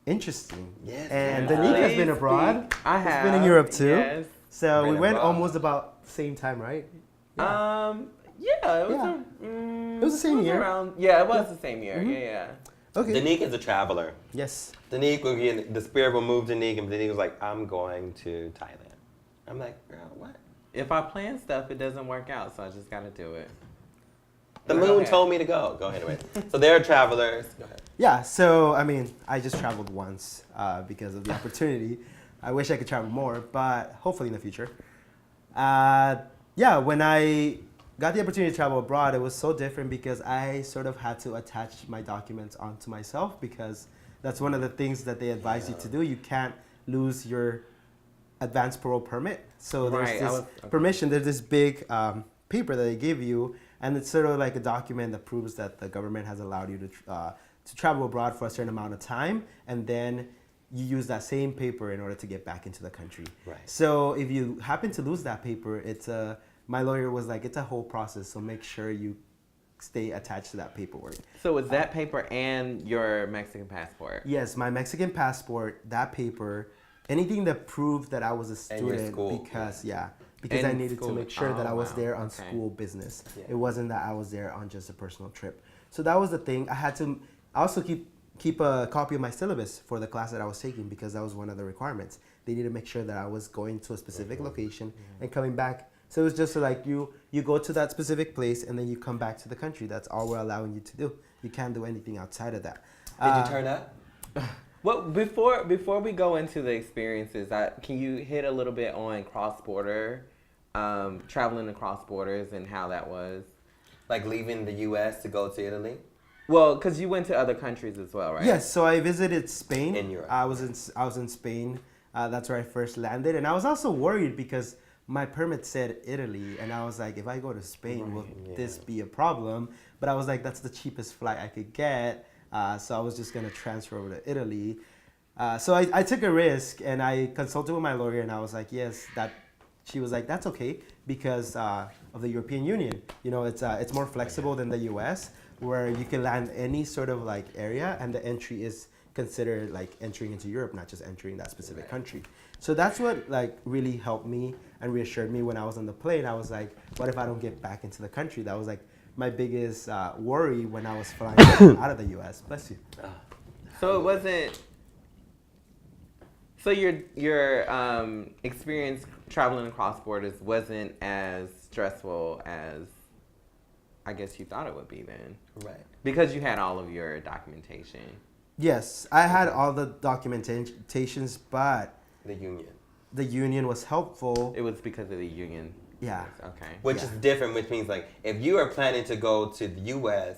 [SPEAKER 3] interesting.
[SPEAKER 1] Yes,
[SPEAKER 3] And
[SPEAKER 1] yes.
[SPEAKER 3] Danique has been
[SPEAKER 4] Please
[SPEAKER 3] abroad.
[SPEAKER 4] speak. I have.
[SPEAKER 3] Been in Europe too.
[SPEAKER 4] Yes.
[SPEAKER 3] So we
[SPEAKER 1] Been
[SPEAKER 3] went
[SPEAKER 1] abroad.
[SPEAKER 3] almost about the same time, right?
[SPEAKER 4] Yeah, it was.
[SPEAKER 3] Yeah.
[SPEAKER 4] It
[SPEAKER 3] was the same year.
[SPEAKER 4] Yeah, it was the same year.
[SPEAKER 3] Mhm.
[SPEAKER 4] Yeah.
[SPEAKER 3] Okay.
[SPEAKER 1] Danique is a traveler.
[SPEAKER 3] Yes.
[SPEAKER 1] Danique, the spirit will move Danique, and Danique was like, I'm going to Thailand. I'm like, girl, what?
[SPEAKER 4] If I plan stuff, it doesn't work out, so I just gotta do it.
[SPEAKER 1] The
[SPEAKER 4] Go
[SPEAKER 1] moon
[SPEAKER 4] ahead.
[SPEAKER 1] told me to go. Go ahead, anyway. So they're travelers. Go ahead.
[SPEAKER 3] Yeah, so I mean, I just traveled once because of the opportunity. I wish I could travel more, but hopefully in the future. Yeah, when I got the opportunity to travel abroad, it was so different because I sort of had to attach my documents onto myself because that's one of the things that they advise you to do. You can't lose your advanced parole permit. So there's
[SPEAKER 4] Right,
[SPEAKER 3] this permission, there's this big paper that they give you, and it's sort of like a document that proves that the government has allowed you to travel abroad for a certain amount of time, and then you use that same paper in order to get back into the country.
[SPEAKER 1] Right.
[SPEAKER 3] So if you happen to lose that paper, my lawyer was like, it's a whole process, so make sure you stay attached to that paperwork.
[SPEAKER 4] So was that paper and your Mexican passport?
[SPEAKER 3] Yes, my Mexican passport, that paper, anything that proved that I was a
[SPEAKER 1] And your
[SPEAKER 3] student
[SPEAKER 1] school.
[SPEAKER 3] because I
[SPEAKER 4] And
[SPEAKER 3] needed
[SPEAKER 4] school.
[SPEAKER 3] to make sure that
[SPEAKER 4] Oh,
[SPEAKER 3] I was
[SPEAKER 4] wow.
[SPEAKER 3] there on
[SPEAKER 4] Okay.
[SPEAKER 3] school business.
[SPEAKER 1] Yeah.
[SPEAKER 3] It wasn't that I was there on just a personal trip. So that was the thing. I also keep a copy of my syllabus for the class that I was taking because that was one of the requirements. They needed to make sure that I was going to a specific location and coming back. So it was just like you go to that specific place and then you come back to the country. That's all we're allowing you to do. You can't do anything outside of that.
[SPEAKER 1] Did you turn up?
[SPEAKER 4] Well, before we go into the experiences, can you hit a little bit on cross-border, traveling across borders and how that was?
[SPEAKER 1] Like leaving the U.S. to go to Italy?
[SPEAKER 4] Well, because you went to other countries as well, right?
[SPEAKER 3] Yes, so I visited Spain.
[SPEAKER 1] In Europe.
[SPEAKER 3] I was in Spain. That's where I first landed, and I was also worried because my permit said Italy, and I was like, if I go to Spain, will this be a problem? But I was like, that's the cheapest flight I could get, so I was just gonna transfer over to Italy. So I took a risk, and I consulted with my lawyer, and I was like, yes, that. She was like, that's okay because of the European Union. You know, it's more flexible than the U.S., where you can land any sort of like area, and the entry is considered like entering into Europe, not just entering that specific country. So that's what like really helped me and reassured me when I was on the plane. I was like, what if I don't get back into the country? That was like my biggest worry when I was flying out of the U.S. Bless you.
[SPEAKER 4] So it wasn't. So your experience traveling across borders wasn't as stressful as I guess you thought it would be then,
[SPEAKER 1] Right.
[SPEAKER 4] because you had all of your documentation.
[SPEAKER 3] Yes, I had all the documentations, but
[SPEAKER 1] The union.
[SPEAKER 3] the union was helpful.
[SPEAKER 4] It was because of the union.
[SPEAKER 3] Yeah.
[SPEAKER 4] Okay.
[SPEAKER 1] Which
[SPEAKER 3] Yeah.
[SPEAKER 1] is different, which means like if you are planning to go to the U.S.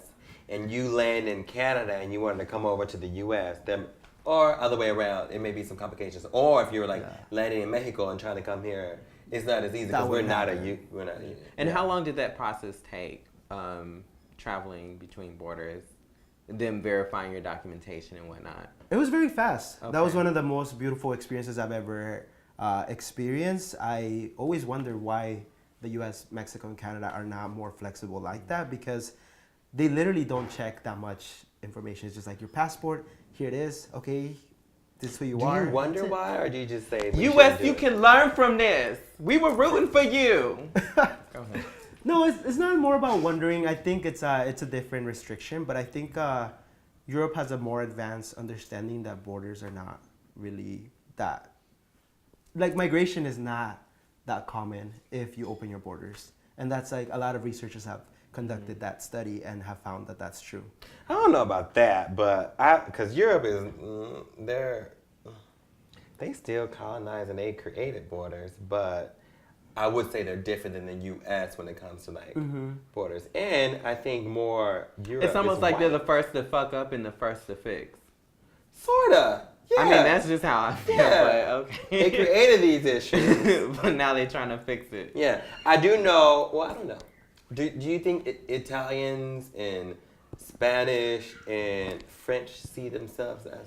[SPEAKER 1] and you land in Canada and you wanted to come over to the U.S., then or other way around, it may be some complications. Or if you're like landing in Mexico and trying to come here, it's not as easy
[SPEAKER 3] That
[SPEAKER 1] because we're
[SPEAKER 3] wouldn't
[SPEAKER 1] not
[SPEAKER 3] happen.
[SPEAKER 1] we're not a
[SPEAKER 4] And
[SPEAKER 1] yeah.
[SPEAKER 4] how long did that process take, traveling between borders, them verifying your documentation and whatnot?
[SPEAKER 3] It was very fast. That was
[SPEAKER 4] Okay.
[SPEAKER 3] one of the most beautiful experiences I've ever experienced. I always wonder why the U.S., Mexico, and Canada are not more flexible like that because they literally don't check that much information. It's just like your passport, here it is, okay, this is who you
[SPEAKER 1] Do
[SPEAKER 3] are.
[SPEAKER 1] you wonder
[SPEAKER 3] That's it.
[SPEAKER 1] why, or do you just say we
[SPEAKER 4] U.S.,
[SPEAKER 1] shouldn't do
[SPEAKER 4] you
[SPEAKER 1] it?
[SPEAKER 4] can learn from this. We were rooting for you. Go ahead.
[SPEAKER 3] No, it's not more about wondering. I think it's a different restriction, but I think Europe has a more advanced understanding that borders are not really that. Like migration is not that common if you open your borders, and that's like a lot of researchers have conducted that study and have found that that's true.
[SPEAKER 1] I don't know about that, but because Europe is they still colonize and they created borders, but I would say they're different than the U.S. when it comes to like borders, and I think more Europe.
[SPEAKER 4] It's almost
[SPEAKER 1] is
[SPEAKER 4] like they're the
[SPEAKER 1] white.
[SPEAKER 4] first to fuck up and the first to fix.
[SPEAKER 1] Sorta. Yeah.
[SPEAKER 4] I mean, that's just how I feel,
[SPEAKER 1] Yeah.
[SPEAKER 4] but
[SPEAKER 1] They
[SPEAKER 4] okay.
[SPEAKER 1] created these issues.
[SPEAKER 4] But now they're trying to fix it.
[SPEAKER 1] Yeah, I do know. Well, I don't know. Do you think Italians and Spanish and French see themselves as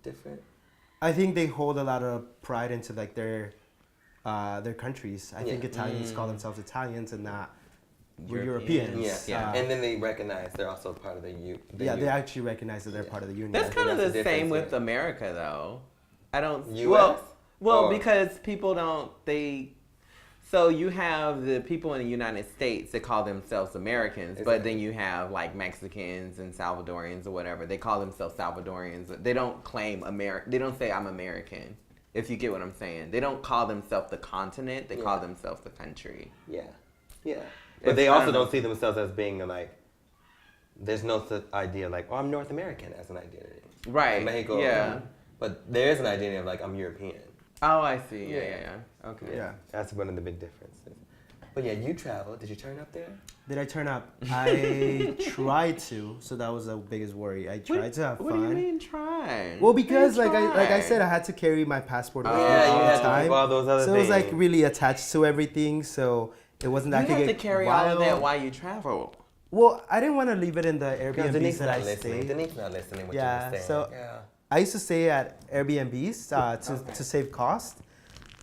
[SPEAKER 1] different?
[SPEAKER 3] I think they hold a lot of pride into like their countries. I think
[SPEAKER 1] Yeah.
[SPEAKER 3] Italians call themselves Italians and not
[SPEAKER 4] Europeans.
[SPEAKER 3] Europeans.
[SPEAKER 1] Yeah, and then they recognize they're also part of the
[SPEAKER 3] they actually recognize that they're part of the union.
[SPEAKER 4] That's kind of
[SPEAKER 1] that's
[SPEAKER 4] the
[SPEAKER 1] the
[SPEAKER 4] same
[SPEAKER 1] difference,
[SPEAKER 4] with America, though. I don't.
[SPEAKER 1] US?
[SPEAKER 4] Well,
[SPEAKER 1] Or-
[SPEAKER 4] because people don't. So you have the people in the United States that call themselves Americans, but
[SPEAKER 1] Exactly.
[SPEAKER 4] then you have like Mexicans and Salvadorians or whatever. They call themselves Salvadorians. They don't claim They don't say I'm American. If you get what I'm saying, they don't call themselves the continent; they call themselves the country.
[SPEAKER 1] Yeah, yeah. But
[SPEAKER 4] It's
[SPEAKER 1] they also
[SPEAKER 4] kinda-
[SPEAKER 1] don't see themselves as being like. There's no such idea like, oh, I'm North American as an identity.
[SPEAKER 4] Right.
[SPEAKER 1] Like Mexico.
[SPEAKER 4] Yeah.
[SPEAKER 1] But there is an identity of like, I'm European.
[SPEAKER 4] Oh, I see. Yeah. Okay.
[SPEAKER 3] Yeah.
[SPEAKER 1] That's one of the big differences. But yeah, you traveled. Did you turn up there?
[SPEAKER 3] Did I turn up? I tried to, so that was the biggest worry. I tried to have
[SPEAKER 4] What
[SPEAKER 3] fun.
[SPEAKER 4] do you mean try?
[SPEAKER 3] Well, because
[SPEAKER 4] What do you
[SPEAKER 3] like I
[SPEAKER 4] try?
[SPEAKER 3] said, I had to carry my passport with me
[SPEAKER 1] Yeah, you
[SPEAKER 3] all
[SPEAKER 1] had
[SPEAKER 3] the
[SPEAKER 1] to
[SPEAKER 3] time.
[SPEAKER 1] keep all those other
[SPEAKER 3] so it was like
[SPEAKER 1] things.
[SPEAKER 3] really attached to everything. So it wasn't
[SPEAKER 4] you
[SPEAKER 3] that I could
[SPEAKER 4] have to
[SPEAKER 3] get
[SPEAKER 4] carry
[SPEAKER 3] wild.
[SPEAKER 4] all of that while you travel.
[SPEAKER 3] Well, I didn't want to leave it in the
[SPEAKER 1] Because
[SPEAKER 3] Airbnbs
[SPEAKER 1] Denise
[SPEAKER 3] that
[SPEAKER 1] not
[SPEAKER 3] I
[SPEAKER 1] listening.
[SPEAKER 3] stayed.
[SPEAKER 1] Denise not listening what
[SPEAKER 3] Yeah,
[SPEAKER 1] you were saying.
[SPEAKER 3] so-
[SPEAKER 1] Yeah.
[SPEAKER 3] I used to stay at Airbnbs to save cost.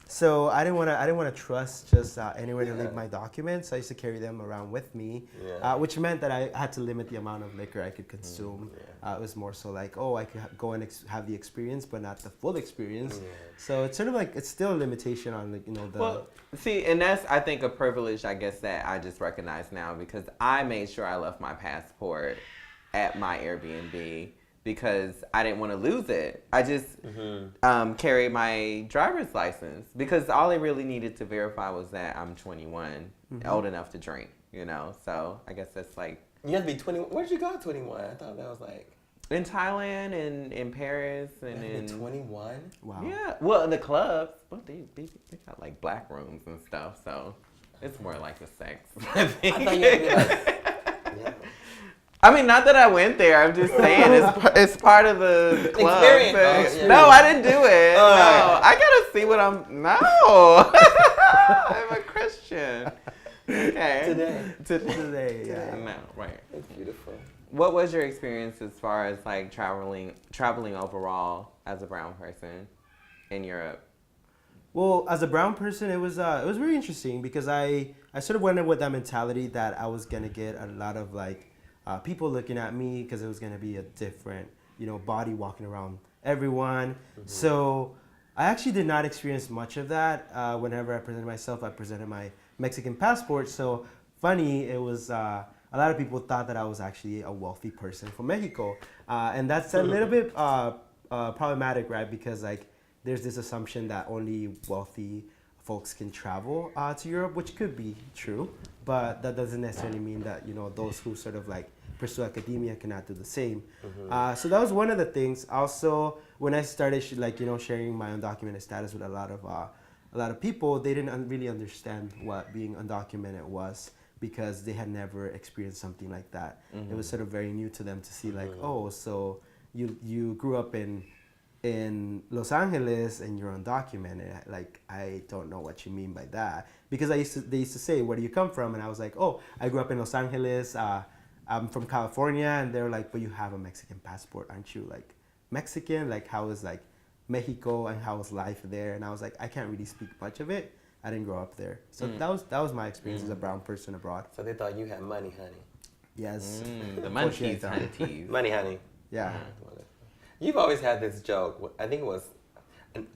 [SPEAKER 3] So I didn't want to trust just anywhere to leave my documents. I used to carry them around with me,
[SPEAKER 1] Yeah.
[SPEAKER 3] which meant that I had to limit the amount of liquor I could consume. It was more so like, oh, I could go and have the experience, but not the full experience.
[SPEAKER 1] Yeah.
[SPEAKER 3] So it's sort of like it's still a limitation on the the.
[SPEAKER 4] Well, see, and that's I think a privilege, I guess, that I just recognize now because I made sure I left my passport at my Airbnb because I didn't want to lose it. I just carried my driver's license because all they really needed to verify was that I'm 21, old enough to drink. So I guess that's like
[SPEAKER 1] You have to be 21. Where'd you go at 21? I thought that was like.
[SPEAKER 4] in Thailand and in Paris and
[SPEAKER 1] You have to be
[SPEAKER 4] in
[SPEAKER 1] 21?
[SPEAKER 3] Wow.
[SPEAKER 4] yeah, well, the clubs, well, they got like black rooms and stuff, so it's more like a sex. I think.
[SPEAKER 1] I thought you had to be like. Yeah.
[SPEAKER 4] I mean, not that I went there. I'm just saying it's part of the club.
[SPEAKER 1] Experience.
[SPEAKER 4] thing.
[SPEAKER 1] Oh, yeah.
[SPEAKER 4] No, I didn't do it.
[SPEAKER 1] Oh,
[SPEAKER 4] no,
[SPEAKER 1] yeah.
[SPEAKER 4] I gotta see what I'm. No, I'm a Christian. Okay.
[SPEAKER 3] Today, yeah.
[SPEAKER 4] No, right.
[SPEAKER 1] It's beautiful.
[SPEAKER 4] What was your experience as far as like traveling overall as a brown person in Europe?
[SPEAKER 3] Well, as a brown person, it was very interesting because I sort of went in with that mentality that I was gonna get a lot of like people looking at me because it was gonna be a different body walking around everyone. So I actually did not experience much of that. Whenever I presented myself, I presented my Mexican passport. So funny, it was a lot of people thought that I was actually a wealthy person from Mexico, and that's a little bit problematic, right? Because like there's this assumption that only wealthy folks can travel to Europe, which could be true, but that doesn't necessarily mean that those who sort of like pursue academia cannot do the same. So that was one of the things. Also, when I started sharing my undocumented status with a lot of people, they didn't really understand what being undocumented was because they had never experienced something like that. It was sort of very new to them to see like, oh, so you grew up in Los Angeles and you're undocumented. Like, I don't know what you mean by that. Because they used to say, where do you come from? And I was like, oh, I grew up in Los Angeles. I'm from California. And they were like, but you have a Mexican passport. Aren't you like Mexican? Like, how is like Mexico and how is life there? And I was like, I can't really speak much of it. I didn't grow up there. So that was my experience as a brown person abroad.
[SPEAKER 1] So they thought you had money, honey.
[SPEAKER 3] Yes.
[SPEAKER 4] The munchies,
[SPEAKER 3] Unfortunately,
[SPEAKER 4] hunties.
[SPEAKER 1] Money, honey.
[SPEAKER 3] Yeah.
[SPEAKER 1] You've always had this joke. I think it was,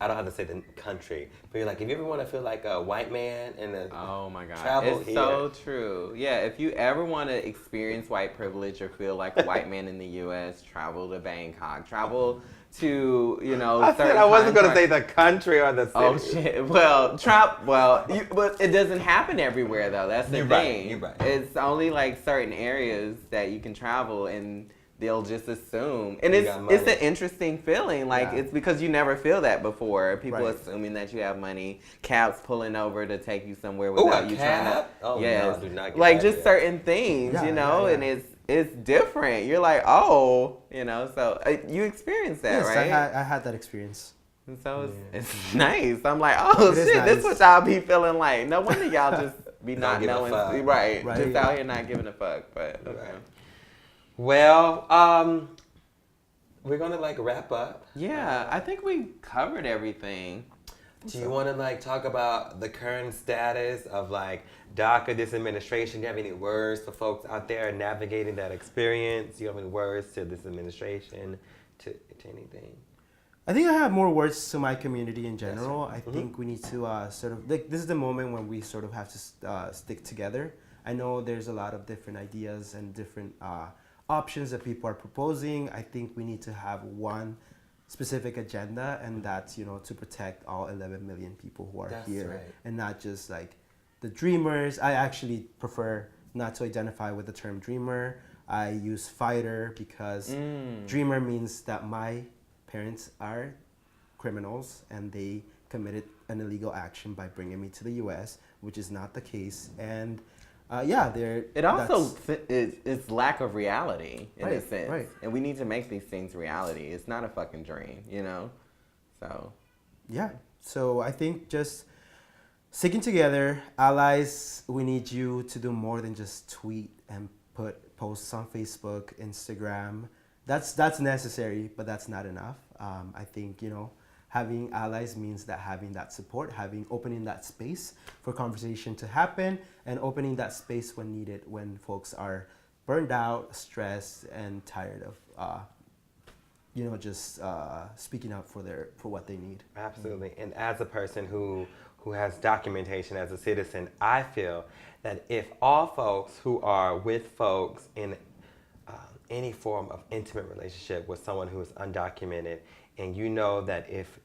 [SPEAKER 1] I don't have to say the country, but you're like, if you ever want to feel like a white man in a
[SPEAKER 4] Oh my God.
[SPEAKER 1] travel
[SPEAKER 4] It's
[SPEAKER 1] here.
[SPEAKER 4] so true. Yeah, if you ever want to experience white privilege or feel like a white man in the U.S., travel to Bangkok. Travel to,
[SPEAKER 1] I said I wasn't going to say the country or the city.
[SPEAKER 4] Oh, shit. Well, but it doesn't happen everywhere, though. That's the
[SPEAKER 1] You're right,
[SPEAKER 4] thing.
[SPEAKER 1] you're right.
[SPEAKER 4] It's only like certain areas that you can travel and they'll just assume. And
[SPEAKER 1] You
[SPEAKER 4] it's
[SPEAKER 1] got money.
[SPEAKER 4] an interesting feeling. Like,
[SPEAKER 3] Yeah.
[SPEAKER 4] it's because you never feel that before. People
[SPEAKER 3] Right.
[SPEAKER 4] assuming that you have money, cabs pulling over to take you somewhere
[SPEAKER 1] Ooh,
[SPEAKER 4] without
[SPEAKER 1] a
[SPEAKER 4] you
[SPEAKER 1] cab?
[SPEAKER 4] trying to.
[SPEAKER 1] Oh, no,
[SPEAKER 4] yes.
[SPEAKER 1] I do not get
[SPEAKER 4] like,
[SPEAKER 1] that
[SPEAKER 4] just
[SPEAKER 1] yet.
[SPEAKER 4] certain things,
[SPEAKER 3] Yeah,
[SPEAKER 4] yeah.
[SPEAKER 3] yeah.
[SPEAKER 4] And it's different. You're like, oh, so you experienced that,
[SPEAKER 3] Yes,
[SPEAKER 4] right?
[SPEAKER 3] I had that experience.
[SPEAKER 4] And so it's nice. I'm like, oh
[SPEAKER 3] It is
[SPEAKER 4] shit, this
[SPEAKER 3] nice.
[SPEAKER 4] what y'all be feeling like. No wonder y'all just be not
[SPEAKER 1] give a
[SPEAKER 4] knowing,
[SPEAKER 1] fuck.
[SPEAKER 4] right?
[SPEAKER 3] Right.
[SPEAKER 4] Just out here not giving a fuck. But okay.
[SPEAKER 1] Right. Well, we're going to like wrap up.
[SPEAKER 4] Yeah, I think we covered everything.
[SPEAKER 1] Do you want to like talk about the current status of like DACA, this administration? Do you have any words for folks out there navigating that experience? Do you have any words to this administration, to anything?
[SPEAKER 3] I think I have more words to my community in general. I think we need to sort of, like, this is the moment when we sort of have to stick together. I know there's a lot of different ideas and different options that people are proposing. I think we need to have one specific agenda, and that's, you know, to protect all 11 million people who are
[SPEAKER 1] That's
[SPEAKER 3] here,
[SPEAKER 1] right.
[SPEAKER 3] and not just like the dreamers. I actually prefer not to identify with the term dreamer. I use fighter because dreamer means that my parents are criminals and they committed an illegal action by bringing me to the U.S., which is not the case. And they're.
[SPEAKER 4] It also is lack of reality in a
[SPEAKER 3] Right,
[SPEAKER 4] sense,
[SPEAKER 3] right.
[SPEAKER 4] and we need to make these things reality. It's not a fucking dream, you know. So
[SPEAKER 3] Yeah. So I think just sticking together, allies, we need you to do more than just tweet and put posts on Facebook, Instagram. That's necessary, but that's not enough. I think, you know, having allies means that having that support, opening that space for conversation to happen, and opening that space when needed, when folks are burned out, stressed, and tired of just speaking out for what they need.
[SPEAKER 1] Absolutely. And as a person who has documentation as a citizen, I feel that if all folks who are with folks in any form of intimate relationship with someone who is undocumented, and you know that if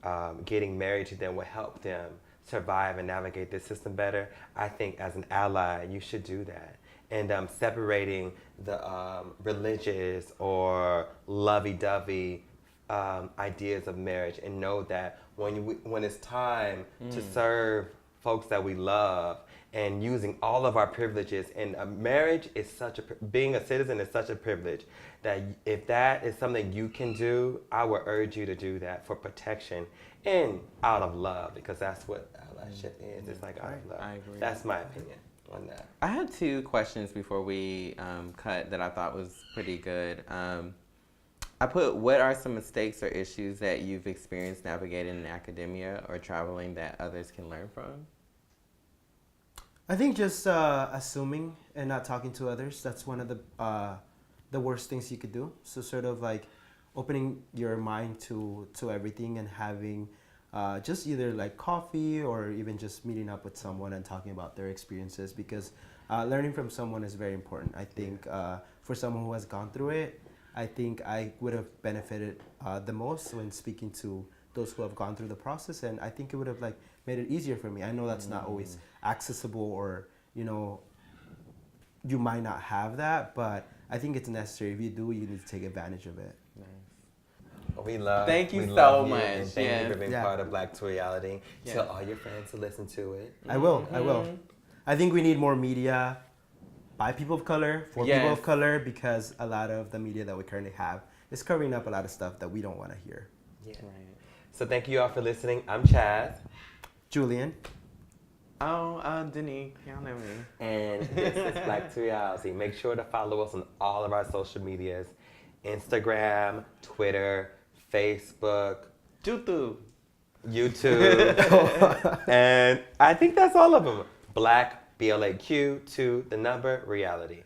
[SPEAKER 1] getting married to them will help them survive and navigate this system better, I think as an ally, you should do that. And separating the religious or lovey-dovey ideas of marriage, and know that when it's time to serve folks that we love, and using all of our privileges, and marriage is being a citizen is such a privilege, that if that is something you can do, I would urge you to do that for protection and out of love, because that's what allyship is. It's like out of love.
[SPEAKER 4] I agree.
[SPEAKER 1] That's my opinion on that.
[SPEAKER 4] I had 2 questions before we cut that I thought was pretty good. I put, what are some mistakes or issues that you've experienced navigating in academia or traveling that others can learn from?
[SPEAKER 3] I think just assuming and not talking to others. That's one of the worst things you could do. So sort of like opening your mind to everything, and having just either like coffee or even just meeting up with someone and talking about their experiences, because learning from someone is very important. I think for someone who has gone through it, I think I would have benefited the most when speaking to those who have gone through the process, and I think it would have like made it easier for me. I know that's not always accessible, or you know, you might not have that, but I think it's necessary. If you do, you need to take advantage of it.
[SPEAKER 4] Thank you
[SPEAKER 1] we
[SPEAKER 4] so
[SPEAKER 1] love you,
[SPEAKER 4] much.
[SPEAKER 1] and thank you for being
[SPEAKER 3] Yeah.
[SPEAKER 1] part of Black to Reality.
[SPEAKER 4] Yeah.
[SPEAKER 1] Tell all your friends to listen to it.
[SPEAKER 3] I will. I think we need more media by people of color, for people
[SPEAKER 4] Yes.
[SPEAKER 3] of color, because a lot of the media that we currently have is covering up a lot of stuff that we don't want to hear.
[SPEAKER 1] Yeah.
[SPEAKER 4] Right.
[SPEAKER 1] So thank you all for listening. I'm Chaz.
[SPEAKER 3] Julian.
[SPEAKER 4] Oh, Denise, y'all know me.
[SPEAKER 1] And this is Black to Reality. Make sure to follow us on all of our social medias: Instagram, Twitter, Facebook,
[SPEAKER 4] YouTube.
[SPEAKER 1] YouTube, and I think that's all of them. Black, BLAQ, to the number, reality.